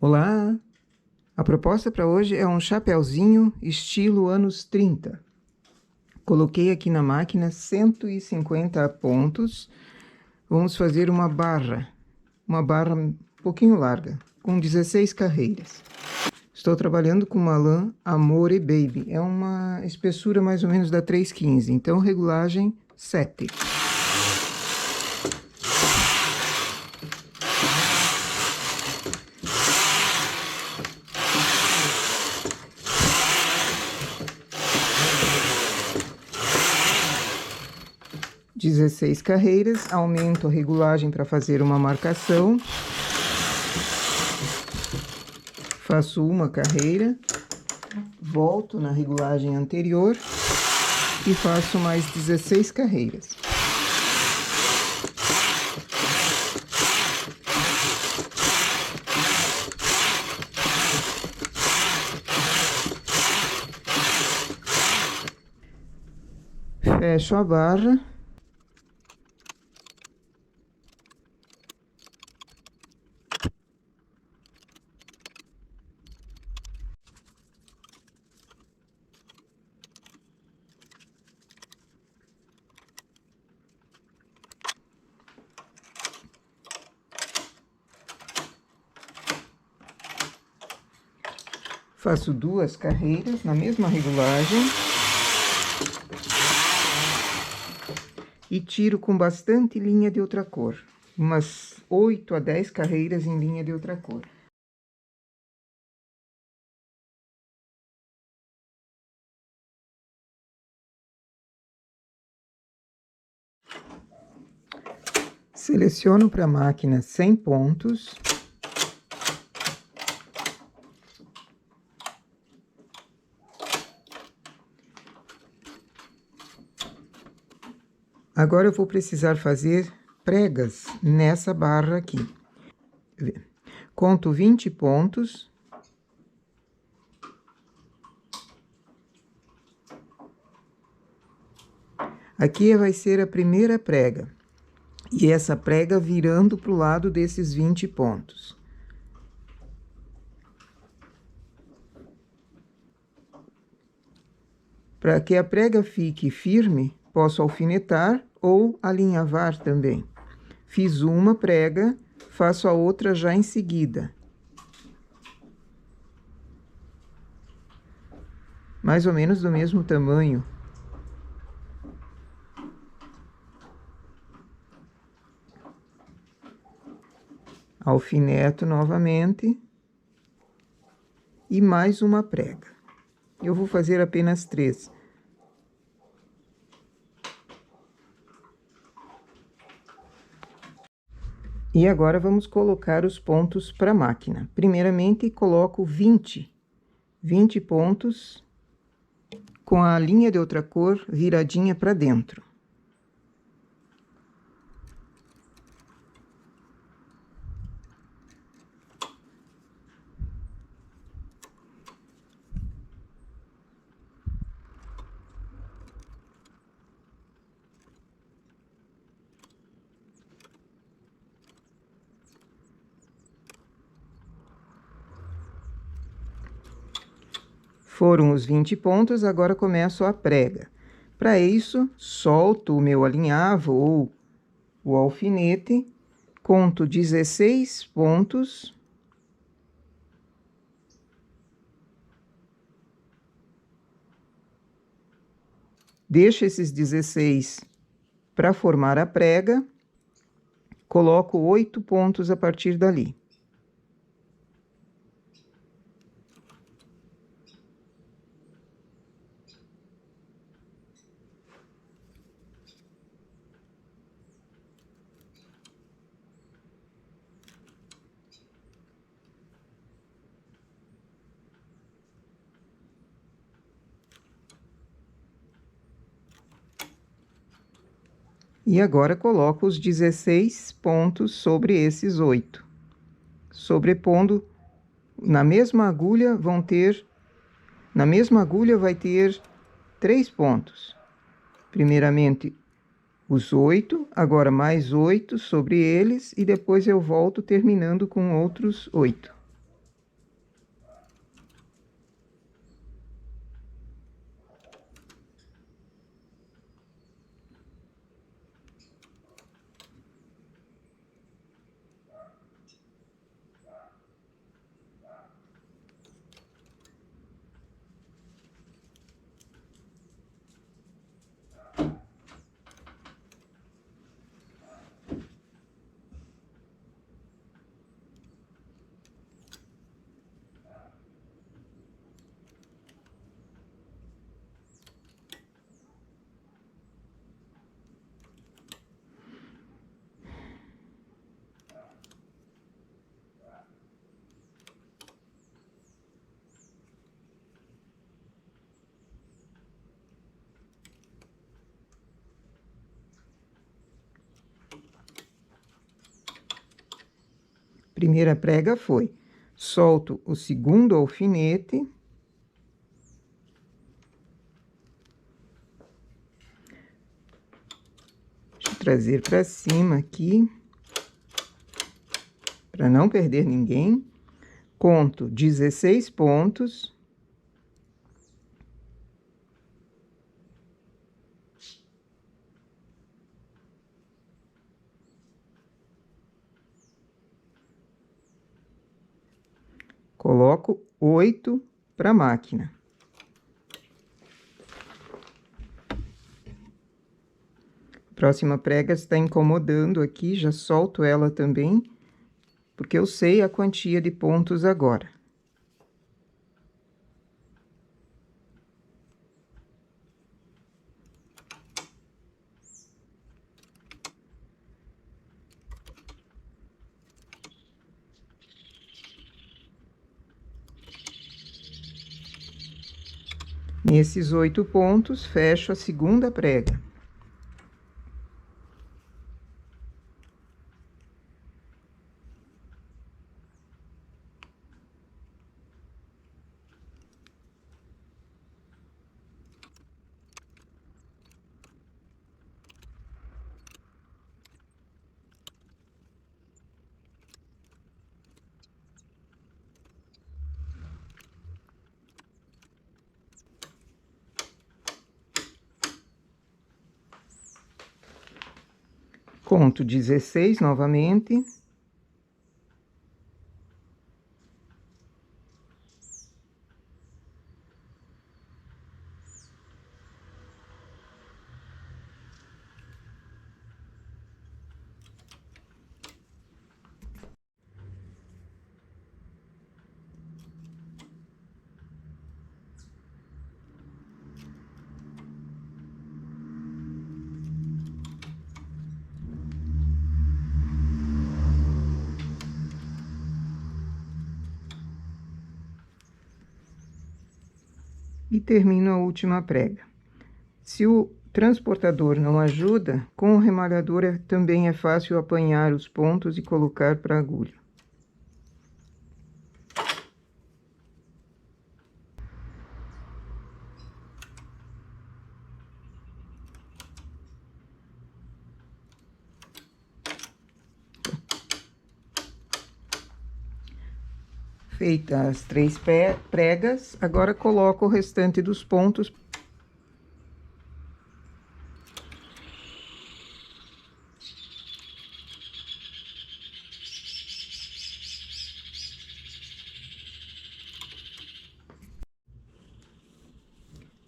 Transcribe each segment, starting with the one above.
Olá! A proposta para hoje é um chapéuzinho estilo anos 30. Coloquei aqui na máquina 150 pontos. Vamos fazer uma barra um pouquinho larga, com 16 carreiras. Estou trabalhando com uma lã Amore Baby. É uma espessura mais ou menos da 315, então regulagem 7. Dezesseis carreiras, aumento a regulagem para fazer uma marcação. Faço uma carreira, volto na regulagem anterior e faço mais 16 carreiras. Fecho a barra. Faço duas carreiras na mesma regulagem. E tiro com bastante linha de outra cor. Umas 8 a 10 carreiras em linha de outra cor. Seleciono para a máquina 100 pontos. Agora eu vou precisar fazer pregas nessa barra aqui. Conto 20 pontos. Aqui vai ser a primeira prega. E essa prega virando para o lado desses 20 pontos. Para que a prega fique firme, posso alfinetar ou alinhavar também. Fiz uma prega, faço a outra já em seguida. Mais ou menos do mesmo tamanho. Alfineto novamente. E mais uma prega. Eu vou fazer apenas 3. E agora vamos colocar os pontos para a máquina. Primeiramente, coloco 20 pontos com a linha de outra cor viradinha para dentro. Foram os 20 pontos, agora começo a prega. Para isso, solto o meu alinhavo ou o alfinete, conto 16 pontos. Deixo esses 16 para formar a prega, coloco 8 pontos a partir dali. E agora coloco os 16 pontos sobre esses 8. Sobrepondo, na mesma agulha vai ter 3 pontos. Primeiramente os 8, agora mais 8 sobre eles, e depois eu volto terminando com outros 8. primeira prega foi. Solto o segundo alfinete. Deixa eu trazer para cima aqui, para não perder ninguém. Conto 16 pontos. Coloco 8 para a máquina. Próxima prega está incomodando aqui, já solto ela também, porque eu sei a quantia de pontos agora. Nesses 8 pontos, fecho a segunda prega. Conto 16 novamente. E termino a última prega. Se o transportador não ajuda, com o remalhador também é fácil apanhar os pontos e colocar para a agulha. Feitas as 3 pregas, agora coloco o restante dos pontos.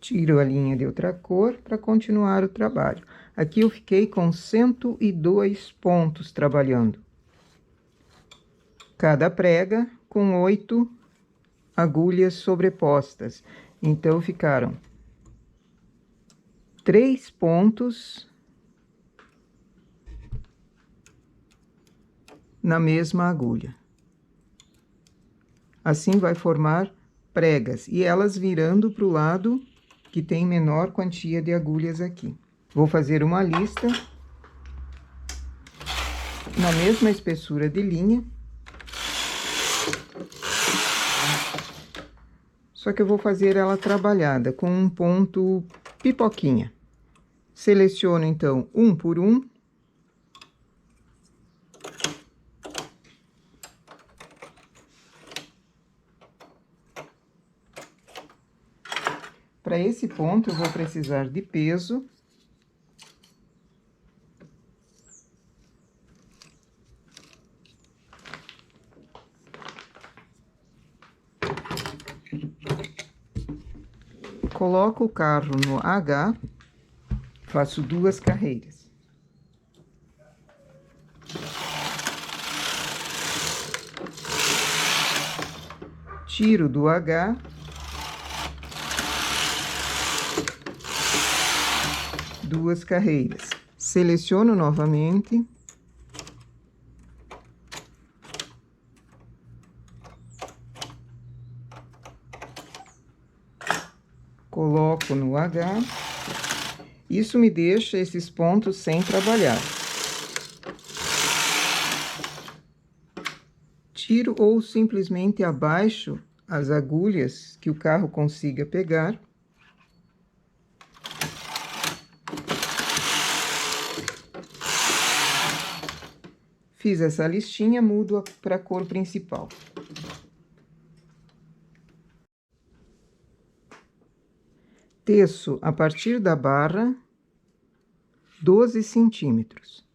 Tiro a linha de outra cor para continuar o trabalho. Aqui eu fiquei com 102 pontos trabalhando. Cada prega com 8 agulhas sobrepostas. Então, ficaram 3 pontos na mesma agulha. Assim, vai formar pregas, e elas virando para o lado que tem menor quantia de agulhas aqui. Vou fazer uma lista na mesma espessura de linha. Só que eu vou fazer ela trabalhada com um ponto pipoquinha. Seleciono, então, um por um. Para esse ponto, eu vou precisar de peso. Coloco o carro no H, faço 2 carreiras. Tiro do H. Duas carreiras. Seleciono novamente. Coloco no H. Isso me deixa esses pontos sem trabalhar. tiro ou simplesmente abaixo as agulhas que o carro consiga pegar. Fiz essa listinha, mudo para a cor principal. Teço a partir da barra 12 centímetros.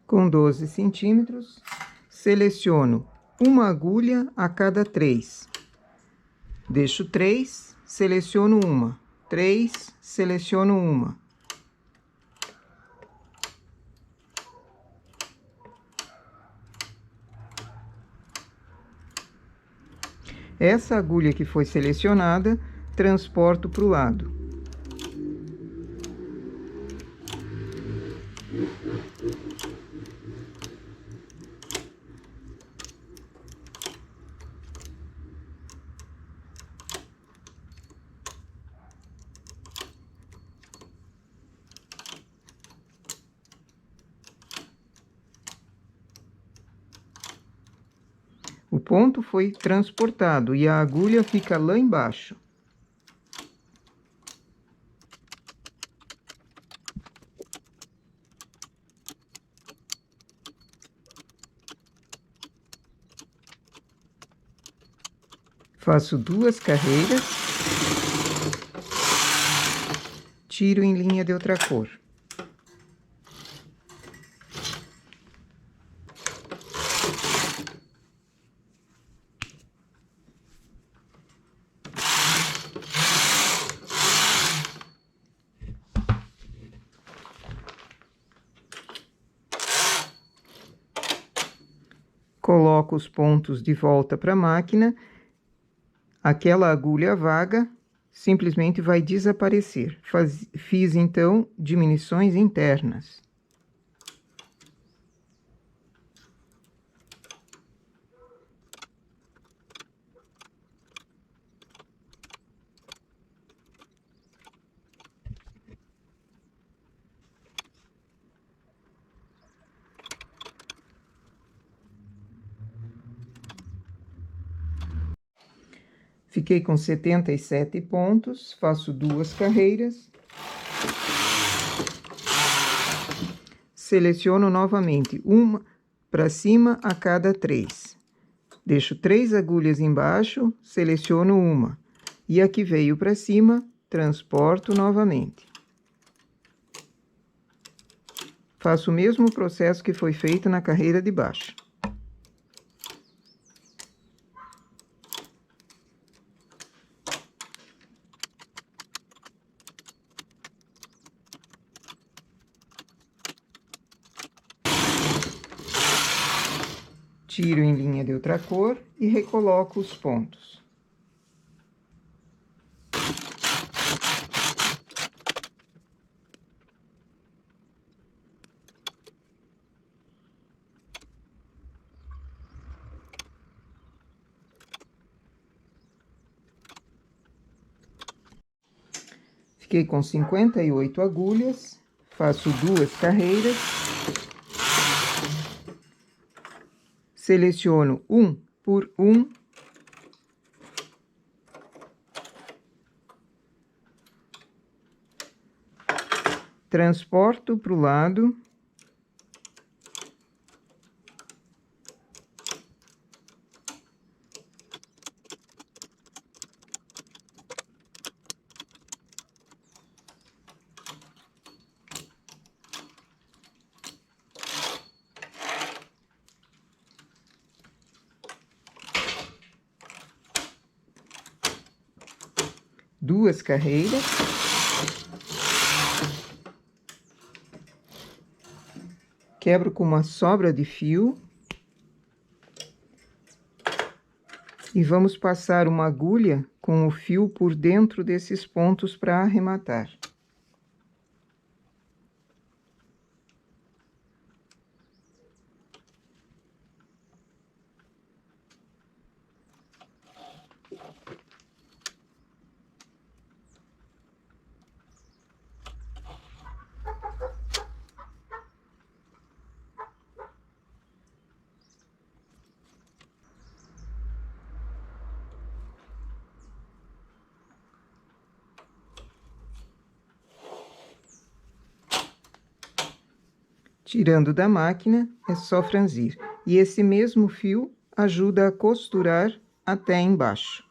Com 12 centímetros, seleciono uma agulha a cada 3. Deixo 3, seleciono uma. 3, seleciono uma. Essa agulha que foi selecionada, transporto para o lado. O ponto foi transportado e a agulha fica lá embaixo. Faço 2 carreiras, tiro em linha de outra cor. Coloco os pontos de volta para a máquina. Aquela agulha vaga simplesmente vai desaparecer. Fiz, então, diminuições internas. Fiquei com 77 pontos, faço 2 carreiras. Seleciono novamente uma para cima a cada 3. Deixo 3 agulhas embaixo, seleciono uma. E a que veio para cima, transporto novamente. Faço o mesmo processo que foi feito na carreira de baixo. Tiro em linha de outra cor e recoloco os pontos. Fiquei com 58 agulhas, faço 2 carreiras. Seleciono um por um. Transporto para o lado. Duas carreiras. Quebro com uma sobra de fio. E vamos passar uma agulha com o fio por dentro desses pontos para arrematar. Tirando da máquina, é só franzir. E esse mesmo fio ajuda a costurar até embaixo.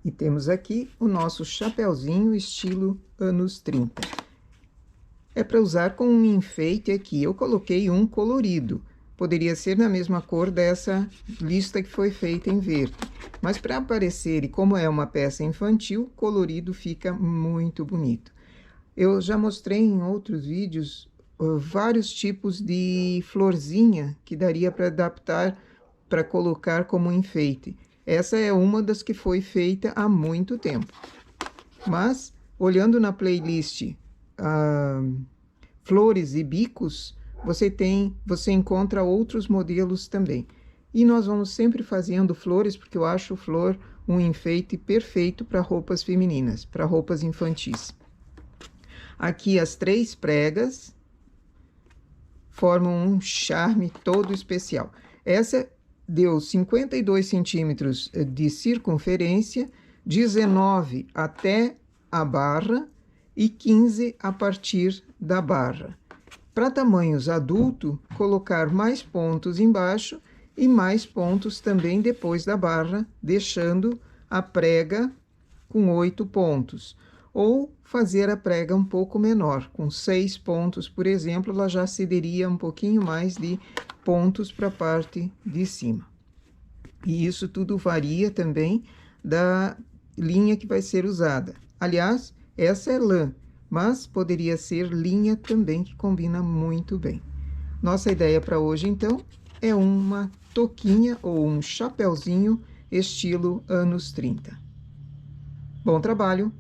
E temos aqui o nosso chapeuzinho estilo anos 30. É para usar com um enfeite aqui. Eu coloquei um colorido. Poderia ser na mesma cor dessa lista que foi feita em verde. Mas para aparecer, e como é uma peça infantil, colorido fica muito bonito. Eu já mostrei em outros vídeos vários tipos de florzinha que daria para adaptar, para colocar como enfeite. Essa é uma das que foi feita há muito tempo. Mas, olhando na playlist Flores e Bicos, você encontra outros modelos também. E nós vamos sempre fazendo flores, porque eu acho flor um enfeite perfeito para roupas femininas, para roupas infantis. Aqui as 3 pregas formam um charme todo especial. Essa deu 52 centímetros de circunferência, 19 até a barra e 15 a partir da barra. Para tamanhos adulto, colocar mais pontos embaixo e mais pontos também depois da barra, deixando a prega com 8 pontos. Ou fazer a prega um pouco menor, com 6 pontos, por exemplo, ela já cederia um pouquinho mais de pontos para a parte de cima. E isso tudo varia também da linha que vai ser usada. Aliás, essa é lã, mas poderia ser linha também, que combina muito bem. Nossa ideia para hoje, então, é uma touquinha ou um chapeuzinho estilo anos 30. Bom trabalho!